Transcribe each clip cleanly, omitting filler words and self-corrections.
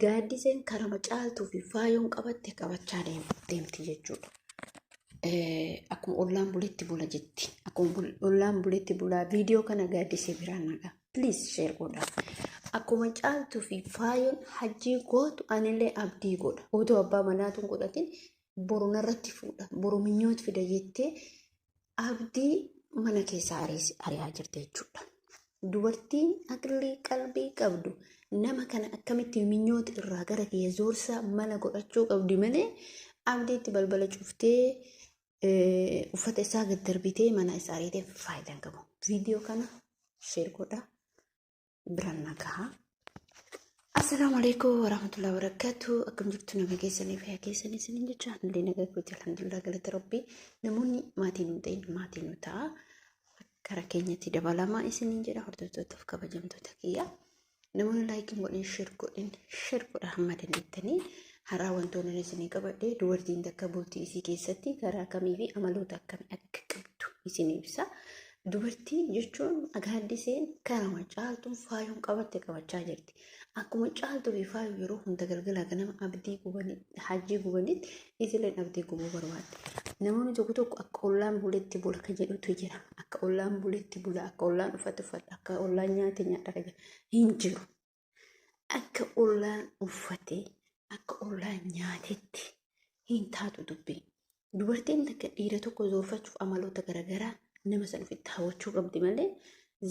gaaddiseen karama caaltuu fi faayoon qabatte qabachaa deemti jechuudha. Akkuma ollaan buletti bula jetti. Akkuma ollaan buletti bulaa viidiyoo kana gaaddisee biraan nagaa. Please share godha. Akkuma caaltuu fi faayoon hajjii gootu anillee abdii godha. Otoo abbaa manaatuun godhatin boru narratti fuudha. Boru minyoot fida jettee abdii mana keessaa ari'aa jirti jechuudha. Dubartiin aqlii qalbii qabdu nama kana akkamitti minyoota irraa gara kiyya zoorsaa mala godhachuu qabdi malee abdiitti balbala cuftee uffata isaa gad darbitee mana isaa ariitee faayidaan qabu. Viidiyoo kana sheer godha biraan nagaa. Assalamu alaikum warahmatullahi wabarakatuh. Akkam jirtu naga keessanii fi keessanii isiniin jecha illee naga guutuu alhamdulillah galata rabbii. Namoonni maatiin hin ta'in maatiin nu ta'a. Kara keenyatti dabalamaa isiniin jedha hordoftoota fi kabajamtoota kiyya. Namoonni laayikiin godhin sheer godha hamma dandeettanii haraa wantoonni isinii qabadhee dubartiin takka bultii isii keessatti karaa kamii fi amaloota akkamii akka qabdu isin ibsa. Dubartii jechuun gaaddiseen karama caaltuun faayoon qabatte qabachaa jirti. Akkuma caaltuu fi faayoo yeroo hunda galgala ganama abdii gubanii hajjii gubanitti isileen abdii gubuu barbaadde. Namoonni tokko akka ollaan buletti bula ka jedhutu jira. Akka ollaan buletti bula, akka ollaan uffata, akka ollaan nyaata jira. Hin jiru. Akka ollaan uffate, akka ollaan nyaatetti hin taatu dubbii. Dubartiin takka dhiira tokko zoorfachuuf amaloota garaagaraa nama san ofitti hawwachuu qabdi malee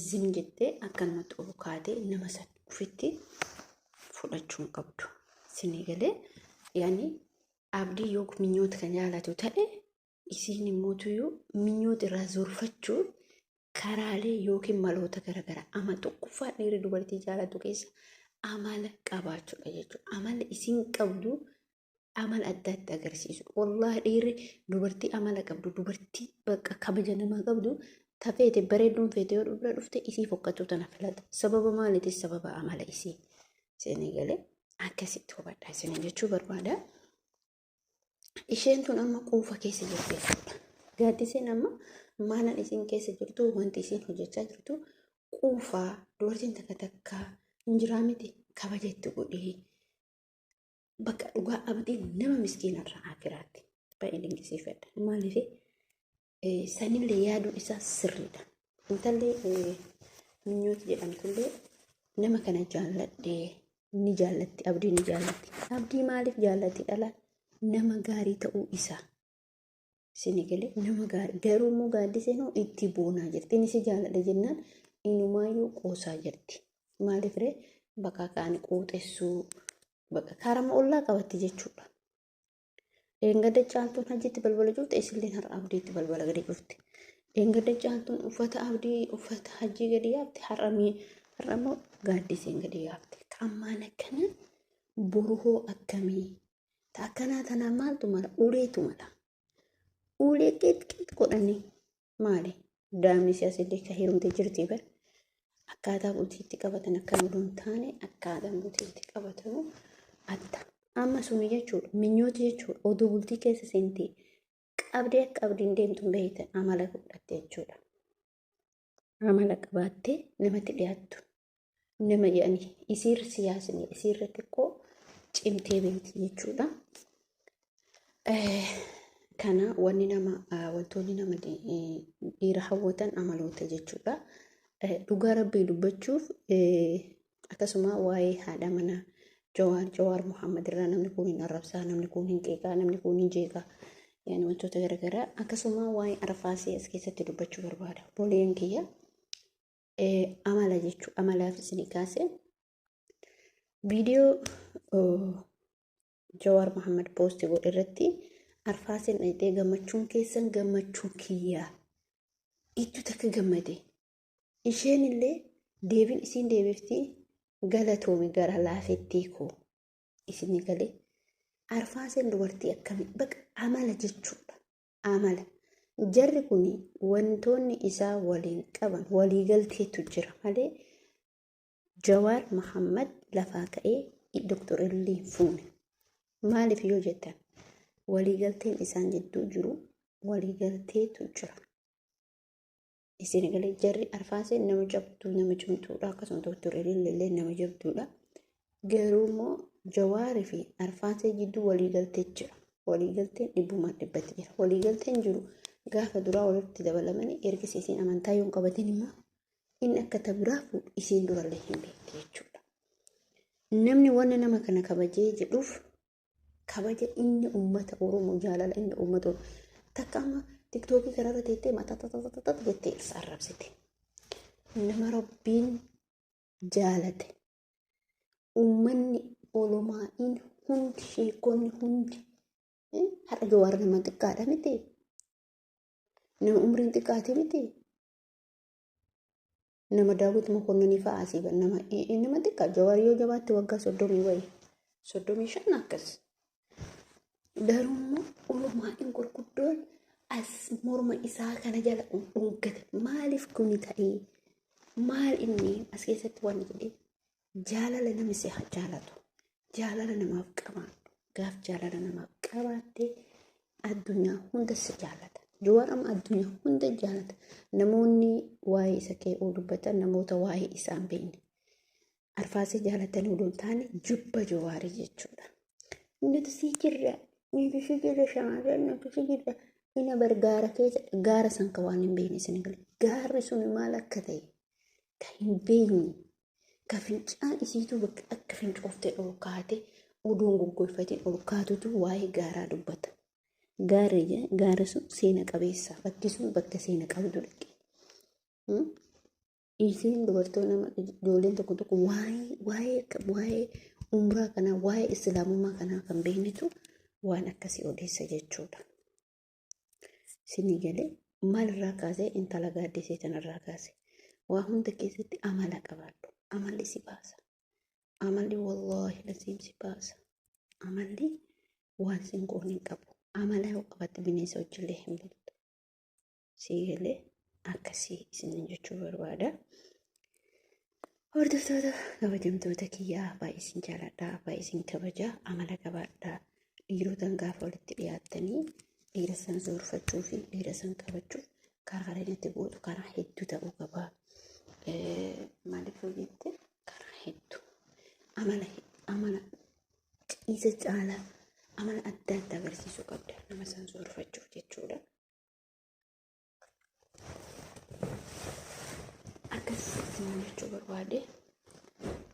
zim jettee akka namatti olu kaatee nama san ofitti fudhachuu qabdu. Sinii galee yaani abdii yoo minyoota kan jaalatu ta'e isiin immoo minyoota irraa zoorfachuu karaalee yookiin maloota garaagaraa ama tokkoffaa dhiirri dubartii jaalatu keessa amala qabaachuudha jechuudha. Amala isiin qabdu amala adda addaa agarsiisu. Wallahi dhiirri dubartii amala qabdu, dubartii bakka kabaja namaa qabdu tafeete bareedduun feete yoo dhufla dhufte isii fokkatu tana filata. Sababa maaliitis sababa amala isii. Isinii galee akkasitti hubadhaa isinii jechuu barbaada. Isheen tun amma quufa keessa jirti jechuudha. Gaaddiseen amma maalan isiin keessa jirtu wanti isiin hojjechaa jirtu quufaa dubartiin takka injiraa miti kabaja itti godhee bakka dhugaa abdii nama miskiinarraa akiraatti. Baay'ee dinqisiifadha. Maaliif sanillee yaaduun isaa sirriidha. Intallee minyooti jedhamtullee nama kana jaalladhee ni jaallatti, abdii ni jaallatti. Abdii maaliif jaallatti dhala? Nama gaarii ta'uu isaa. Isinii galee nama gaarii. Garuu immoo gaaddiseen itti boonaa jirti. Inni si jaalladha jennaan innumaayyuu qoosaa jirti. Maaliif ree bakka kaan quuxessuu bakka karama ollaa qabatti jechuudha. Eengada caaltuun hajjitti balbala cufte isilleen har'a abdiitti balbala gadi cufte. Eengada caaltuun uffata abdii uffata hajjii gadi yaabte har'a immoo gaaddiseen gadi yaabte. Kammaan akkana boruhoo akkamii akkanaa tanaa maaltu mala uleetu mala. Ulee qixqix godhanii maali daamni siyaasillee ka heerumtee jirti bara. Akkaataa bultiitti qabatan akka nudoon taane akkaataan bultiitti qabatamu adda. Amma suni jechuudha minyooti jechuudha oduu bultii keessa seentee qabdee akka abdiin deemtu beektan amala godhatte jechuudha. Amala qabaattee namatti dhiyaattu nama jedhanii isiirra siyaasni isiirra xiqqoo cimtee beekti jechuudha. Kana wantoonni nama dhiira hawwatan amaloota jechuudha. Dhugaa rabbii dubbachuuf akkasuma waa'ee haadha mana Jawaar Muhammad irraa namni kun hin arrabsaa, namni kun hin qeeqaa, namni kun hin jeeqaa. Yaani wantoota garaagaraa akkasuma waa'ee arfaasii as keessatti dubbachuu barbaada. Boleen kiyya amala jechuudha. Amalaaf isinii kaasee viidiyoo Jawaar Muhammad poostii godhe irratti arfaasiin dhayxee gammachuun keessan gammachuun kiyyaa itti takka gammade. Isheen illee deebiin isiin deebiftii galatoomi gara laafettii koo isinii galee arfaaseen dubartii akkamii bakka amala jechuudha. Amala jarri kun wantoonni isaa waliin qaban waliigalteetu jira malee Jawaar Muhammad lafaa ka'ee Dr. Illee fuune. Maaliif yoo jettan waliigalteen isaan jidduu jiru waliigalteetu jira. Isin galee jarri arfaaseen nama jabduu nama cimtuudha akkasuma Dr. Illee nama jabduudha. Garuu immoo Jawaarii fi Arfaasee jidduu waliigaltee jira. Waliigalteen dhibbumaan dhibbatti jira. Waliigalteen jiru gaafa duraa walitti dabalamanii erga isiin amantaa yoo qabatin immoo inni akka tabiraa fuudhu isiin durallee hin beekte jechuudha. Namni wanna nama kana kabajee jedhuuf kabaja inni uummata Oromoo jaalala inni uummata takka amma tiktookii kanarra teettee mataa jettee isa arrabsite. Nama Rabbiin jaalate uummanni Oromaa'iin hundi sheekonni hundi har'a Jawaar nama xiqqaadha miti. Nama umriin xiqqaate miti. Nama Daawit Mokonnon fa'aa asii nama xiqqaa Jawaar yoo jabaatti waggaa 30 wayii 35 akkas. Darummoo Oromaa'iin gurguddoon as morma isaa kana jala dhungate maaliif kuni ta'ee maal inni as keessatti waan jedhee jaalala namni si jaalatu jaalala namaaf qabaatu gaaf jaalala namaaf qabaatte addunyaa hunda si jaalata. Jawaar amma addunyaa hunda jaalata. Namoonni waa'ee isa kee dubbatan namoota waa'ee isaa hin beekne. Arfaasee jaalatan odoo hin taane jibba Jawaarii jechuudha. Nuti si jirra shamarran nuti si jirra. Ina bar gaara san ka waan hin beekne isin galee. Gaarri sun maal akka ta'e ka hin beekne ka fincaan isiitu bakka akka fincooftee ol kaate oduun goggoifatiin ol kaatutu waa'ee gaaraa dubbata. Gaarri sun seena qabeessa bakki sun bakka seena qabdu dhaqe. Isiin dubartoonni ijoolleen tokko waa'ee umraa kanaa waa'ee islaamummaa kanaa kan beeknitu waan akkasii odeessa jechuudha. Sinii galee maalirraa kaasee intala gaaddisee tanarraa kaasee waa hunda keessatti amala qabaadhu. Amalli si baasa. Amalli wallaahi lasiim si baasa. Amalli waan sin goon hin qabu. Amala yoo qabatte bineensa hojillee hin bultu. Sii galee akkasii isin jechuu barbaada. Hordoftoota kabajamtoota kiyyaa baay'ee isin jaaladhaa baay'ee isin kabajaa amala qabaadhaa. Dhiirotaan gaafa walitti dhiyaattanii dhiira san zoorfachuu fi dhiira san qabachuuf karaa inni gootu karaa hedduu ta'uu qaba. Maaliif jette karaa hedduu amala isa caalaa amala adda addaa agarsiisuu qabda nama san zoorfachuuf jechuudha. Akkas isin jechuu barbaade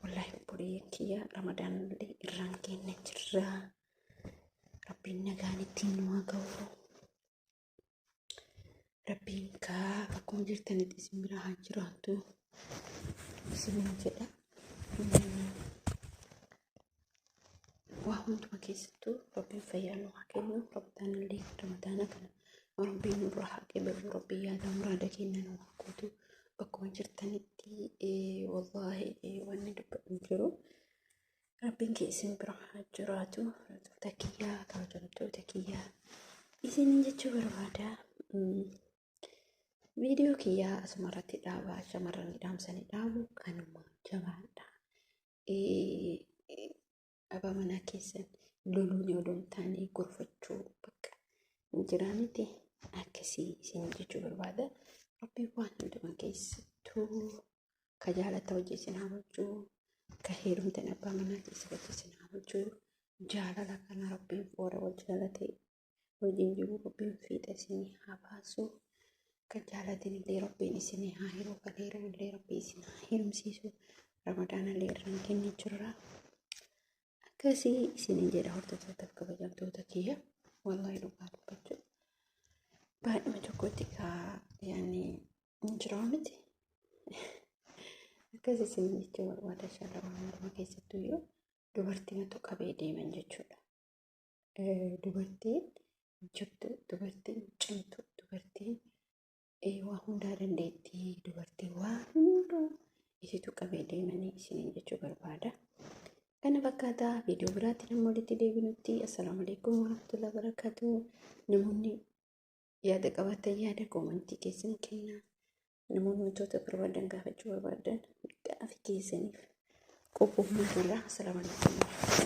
wallaahi obboleeyyan kiyya ramadaanillee irraan keenya jirra. Rabbiin nagaan ittiin nu haa ga'u. Rabbiin akkuma jirtanitti isin bira haa jiraattu. Isin jedha. Waa hunduma keessattuu Rabbiin fayyaa nu haa kennu. Ramadaanillee ramadaana kana Rabbiin nurraa haa qeebalu. Rabbiin yaada muraada keenya nu haa guutu. Bakkuma jirtanitti wallaahi wanni dubbadhu jiru. Rabbiin isin bira haa jiraatu. Hordoftoota kiyyaa kabajamtoota kiyyaa isin jechuu barbaada. Viidiyoo kiyyaa asumarratti dhaabaa shamarran dhaamsanii dhaabu kanuma jabaadha. Abaa manaa keessan loluun yoo taane gorfachuu bakka jiraanitti akkasii isin jechuu barbaada. Rabbiin waan hundumaa keessattuu ka jaalata hojii isin haa bulchuu. Ka heerumtan abbaa manaa keessatti isin haa bulchuu. Jaalala kana Rabbiin foora wal jaalatee wajjin jiru Rabbiin fiixa isin haa baasu. Kan jaalatin illee Rabbiin isin haa hiruu. Kan heerumu illee Rabbiin isin haa hirumsiisu. Ramadaana illee irraan keenya jirra. Akkasii isin jedha hordoftoota kabajamtoota kiyya. Wallaahi dhugaa dubbachuu. Baay'ee tokkotti yaani injiraa miti. Akkasii isin jechuu barbaada shaalawwan hundumaa keessattuu yoo dubartiin otoo qabee deeman jechuudha. Dubartiin jabdu, dubartiin cimtu, dubartiin waa hundaa dandeettii, dubartiin waa hundaa isitu qabee deemanii isin jechuu barbaada. Kana fakkaataa viidiyoo biraatti nama walitti deebinutti assalaamu alaikum warahmatullahi wabarakatuh. Namoonni yaada qabatan yaada koomentii keessan kennaa. Namoonni wantoota barbaadan gaafachuu barbaadan gaaffii keessaniif qophoofnee jirra. Assalaamu alaikum.